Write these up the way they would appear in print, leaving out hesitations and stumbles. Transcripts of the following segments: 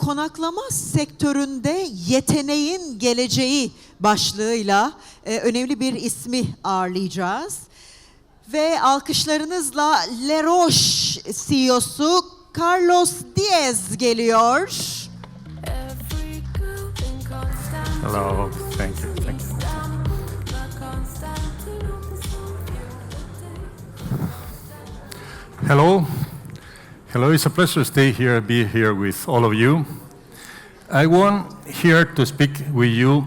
konaklama sektöründe yeteneğin geleceği başlığıyla önemli bir ismi ağırlayacağız. Ve alkışlarınızla Roches CEO'su Carlos Diez geliyor. Hello, thank you. Thank you. Hello. Hello, it's a pleasure to be here with all of you. I want here to speak with you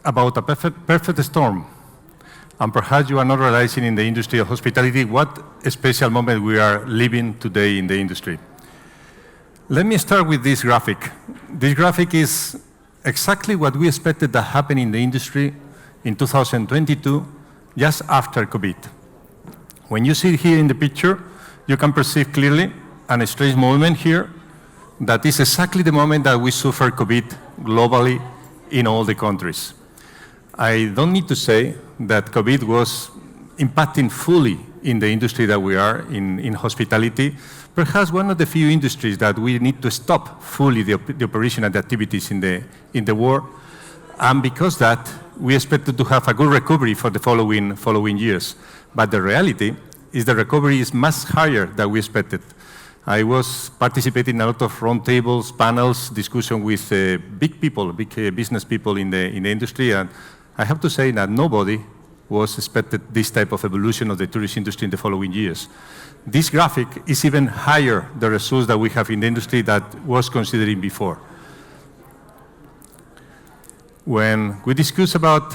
about a perfect storm. And perhaps you are not realizing in the industry of hospitality what a special moment we are living today in the industry. Let me start with this graphic. This graphic is exactly what we expected to happen in the industry in 2022, just after COVID. When you see it here in the picture, you can perceive clearly a strange moment here that is exactly the moment that we suffer COVID globally in all the countries. I don't need to say that COVID was impacting fully in the industry that we are in hospitality, perhaps one of the few industries that we need to stop fully the operation and the activities in the world. And because that, we expected to have a good recovery for the following years. But the reality is the recovery is much higher than we expected. I was participating in a lot of roundtables, panels, discussion with big people, big business people in the industry, and I have to say that nobody was expected this type of evolution of the tourist industry in the following years. This graphic is even higher the results that we have in the industry that was considering before. When we discuss about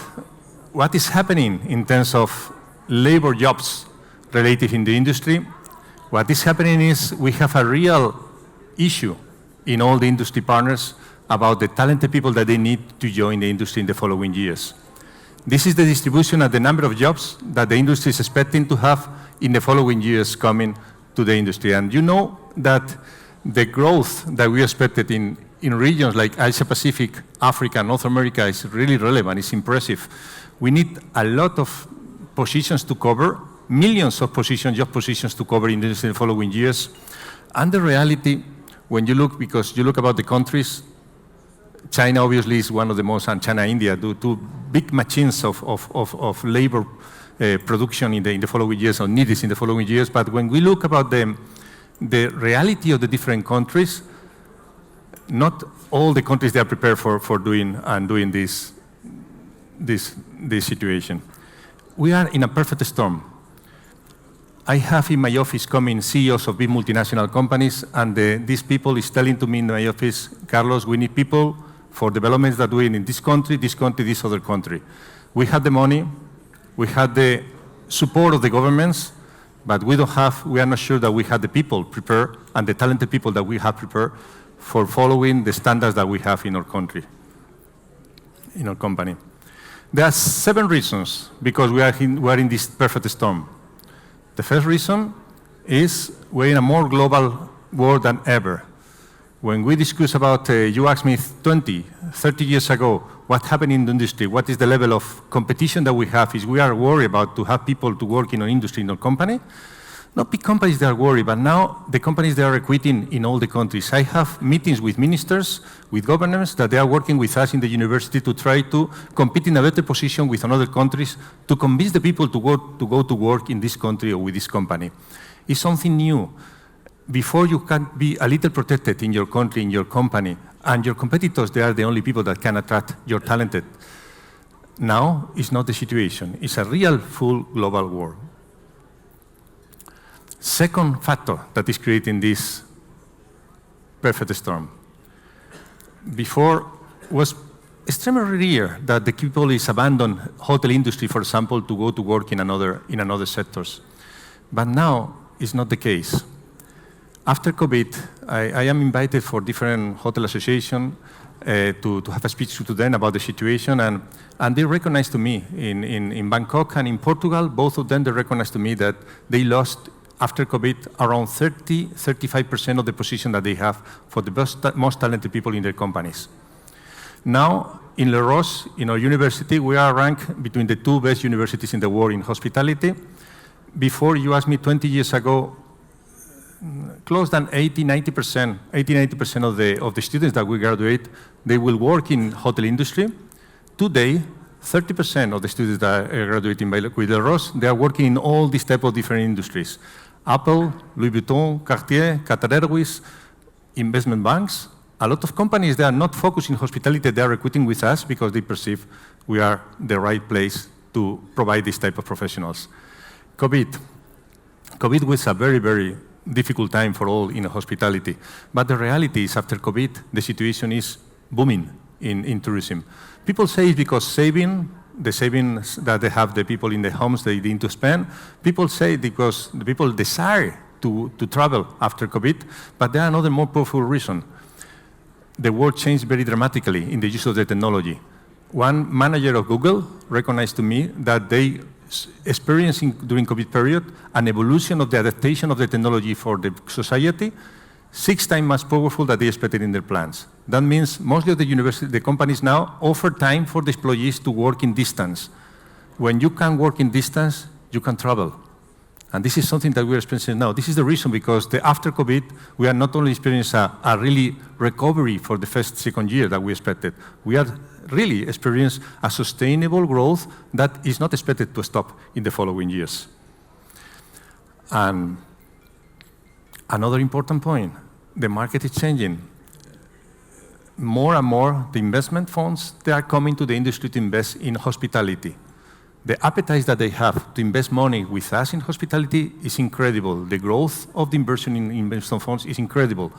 what is happening in terms of labor jobs related in the industry, what is happening is we have a real issue in all the industry partners about the talented people that they need to join the industry in the following years. This is the distribution of the number of jobs that the industry is expecting to have in the following years coming to the industry. And you know that the growth that we expected in regions like Asia Pacific, Africa, North America is really relevant, it's impressive. We need a lot of positions to cover, millions of positions, job positions to cover in the following years. And the reality, when you look, because you look about the countries, China obviously is one of the most, and China, India, do two big machines of labor production in the following years, or needs in the following years. But when we look about the reality of the different countries, not all the countries they are prepared for doing this situation. We are in a perfect storm. I have in my office coming CEOs of big multinational companies, and these people is telling to me in my office, Carlos, we need people for developments that we're doing in this country, this other country. We have the money, we have the support of the governments, but we are not sure that we have the people prepared and the talented people that we have prepared for following the standards that we have in our country, in our company. There are 7 reasons because we are in this perfect storm. The first reason is we're in a more global world than ever. When we discuss about, you asked me 20, 30 years ago, what happened in the industry, what is the level of competition that we have, is we are worried about to have people to work in our industry, in our company. Not big companies that are worried, but now the companies that are recruiting in all the countries. I have meetings with ministers, with governors, that they are working with us in the university to try to compete in a better position with other countries to convince the people to go to work in this country or with this company. It's something new. Before you can be a little protected in your country, in your company, and your competitors, they are the only people that can attract your talented. Now, it's not the situation. It's a real, full global war. Second factor that is creating this perfect storm. Before was extremely rare that the people is abandon hotel industry, for example, to go to work in another sectors. But now it's not the case. After COVID, I am invited for different hotel associations to have a speech to them about the situation, and they recognized to me in Bangkok and in Portugal, both of them, they recognized to me that they lost after COVID around 35% of the position that they have for the most talented people in their companies. Now, in Roches, in our university, we are ranked between the 2 best universities in the world in hospitality. Before, you asked me 20 years ago, close than 80-90% of the students that we graduate, they will work in hotel industry. Today, 30% of the students that are graduating with Roches, they are working in all these type of different industries. Apple, Louis Vuitton, Cartier, Qatar Airways, investment banks. A lot of companies, they are not focusing on hospitality, they are recruiting with us because they perceive we are the right place to provide this type of professionals. COVID was a very, very difficult time for all in hospitality. But the reality is after COVID, the situation is booming in tourism. People say it's because the savings that they have, the people in the homes, they need to spend. People say because the people desire to travel after COVID, but there are another more powerful reason. The world changed very dramatically in the use of the technology. One manager of Google recognized to me that they experiencing during COVID period an evolution of the adaptation of the technology for the society 6 times more powerful than they expected in their plans. That means mostly of the companies now offer time for the employees to work in distance. When you can work in distance, you can travel. And this is something that we're experiencing now. This is the reason because after COVID, we are not only experiencing a really recovery for the second year that we expected, we are really experiencing a sustainable growth that is not expected to stop in the following years. And another important point, the market is changing. More and more, the investment funds, they are coming to the industry to invest in hospitality. The appetite that they have to invest money with us in hospitality is incredible. The growth of the inversion in investment funds is incredible.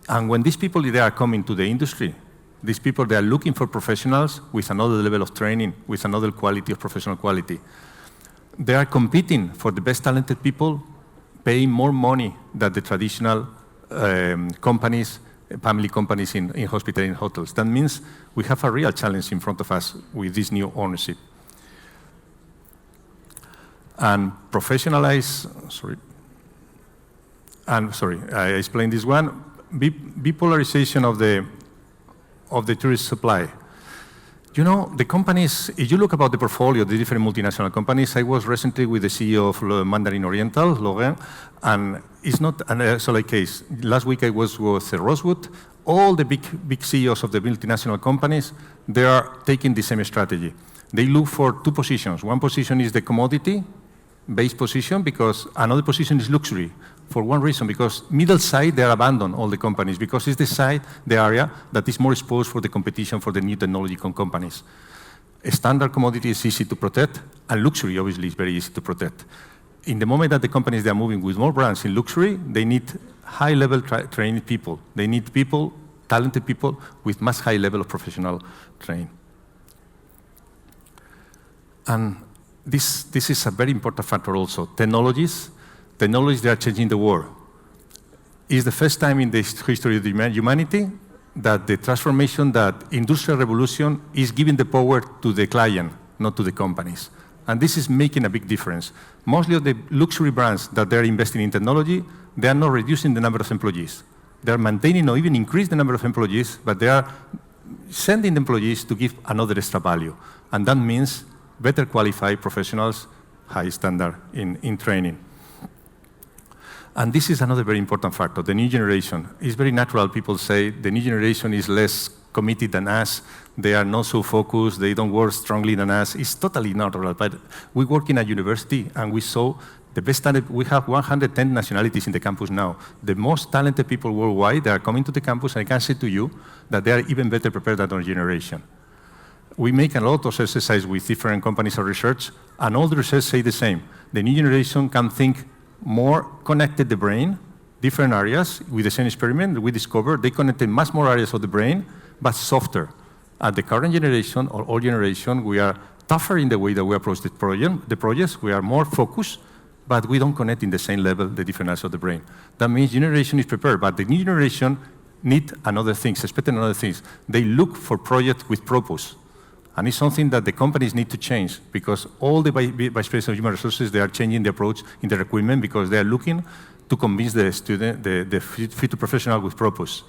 And when these people, they are coming to the industry, these people, they are looking for professionals with another level of training, with another quality of professional quality. They are competing for the best talented people, paying more money than the traditional companies, family companies in hospitality and hotels. That means we have a real challenge in front of us with this new ownership. And professionalize, I explained this one, bipolarization of the tourist supply. You know, the companies, if you look about the portfolio of the different multinational companies, I was recently with the CEO of Mandarin Oriental, Laurent, and it's not an isolated case. Last week I was with Rosewood. All the big CEOs of the multinational companies, they are taking the same strategy. They look for 2 positions. One position is the commodity-based position, because another position is luxury. For one reason, because middle side, they are abandoned, all the companies, because it's the area that is more exposed for the competition for the new technology companies. A standard commodity is easy to protect, and luxury, obviously, is very easy to protect. In the moment that the companies, they are moving with more brands in luxury, they need high-level trained people. They need people, talented people, with much high level of professional training. And this is a very important factor also. Technologies, they are changing the world. It's the first time in the history of humanity that the transformation, that industrial revolution is giving the power to the client, not to the companies. And this is making a big difference. Mostly of the luxury brands that they're investing in technology, they are not reducing the number of employees. They're maintaining or even increase the number of employees, but they are sending the employees to give another extra value. And that means better qualified professionals, high standard in training. And this is another very important factor, the new generation. It's very natural, people say the new generation is less committed than us, they are not so focused, they don't work strongly than us. It's totally natural, but we work in a university and we saw the best talent. We have 110 nationalities in the campus now. The most talented people worldwide, they are coming to the campus, and I can say to you that they are even better prepared than our generation. We make a lot of exercise with different companies of research, and all the research say the same. The new generation can think more connected the brain, different areas. With the same experiment, we discovered they connected much more areas of the brain, but softer. At the current generation, or old generation, we are tougher in the way that we approach the projects. We are more focused, but we don't connect in the same level the different areas of the brain. That means generation is prepared, but the new generation need another things, expecting another things. They look for projects with purpose. And it's something that the companies need to change, because all the vice presidents of human resources, they are changing the approach in their recruitment, because they are looking to convince the student, the future professional with purpose.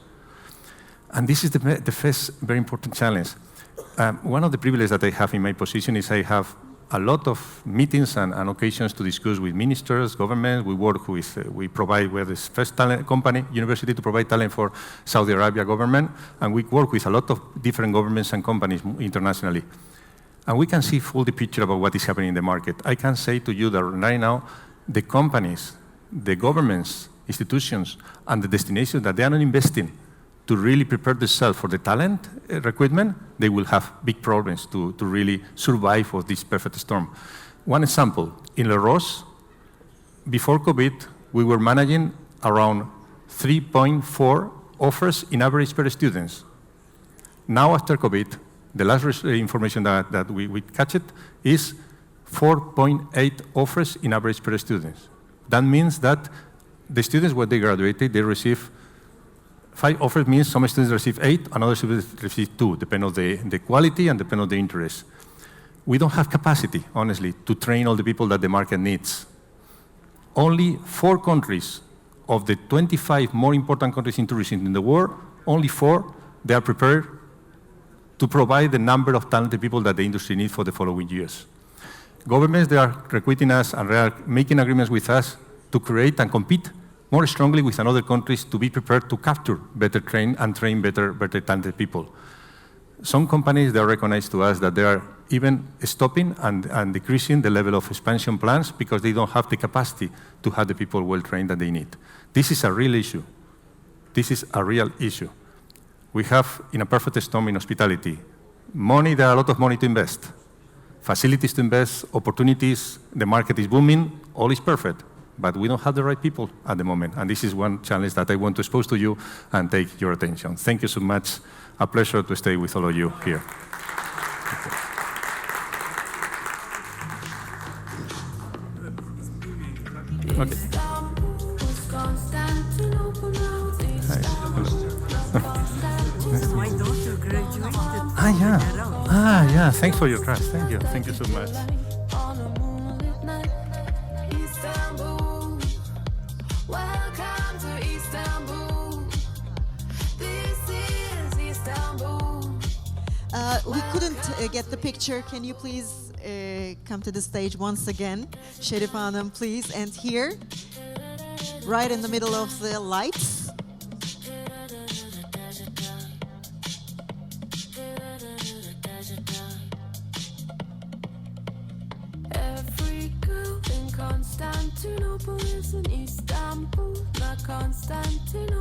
And this is the first very important challenge. One of the privileges that I have in my position is I have a lot of meetings and occasions to discuss with ministers, governments. We work with, we provide, we're the first talent company, university to provide talent for Saudi Arabia government, and we work with a lot of different governments and companies internationally. And we can see full the picture about what is happening in the market. I can say to you that right now, the companies, the governments, institutions, and the destinations that they are not investing to really prepare themselves for the talent recruitment, they will have big problems to really survive for this perfect storm. One example, in Roches, before COVID, we were managing around 3.4 offers in average per student. Now after COVID, the last information that we catch it is 4.8 offers in average per student. That means that the students, when they graduated, they receive 5 offers, means some students receive 8, and other students receive 2, depending on the quality and depending on the interest. We don't have capacity, honestly, to train all the people that the market needs. Only 4 countries of the 25 more important countries in tourism in the world, only 4, they are prepared to provide the number of talented people that the industry needs for the following years. Governments, they are recruiting us and they are making agreements with us to create and compete more strongly with other countries to be prepared to capture better train better talented people. Some companies, they recognize to us that they are even stopping and decreasing the level of expansion plans because they don't have the capacity to have the people well trained that they need. This is a real issue. This is a real issue. We have, in a perfect storm in hospitality, money, there are a lot of money to invest, facilities to invest, opportunities, the market is booming, all is perfect. But we don't have the right people at the moment. And this is one challenge that I want to expose to you and take your attention. Thank you so much. A pleasure to stay with all of you here. Okay. Hi. Hello. My daughter graduated. Yeah. Thanks for your trust. Thank you. Thank you so much. We couldn't get the picture. Can you please come to the stage once again? Şerif Hanım, please. And here, right in the middle of the lights. Every girl in Constantinople is in Istanbul, not Constantinople.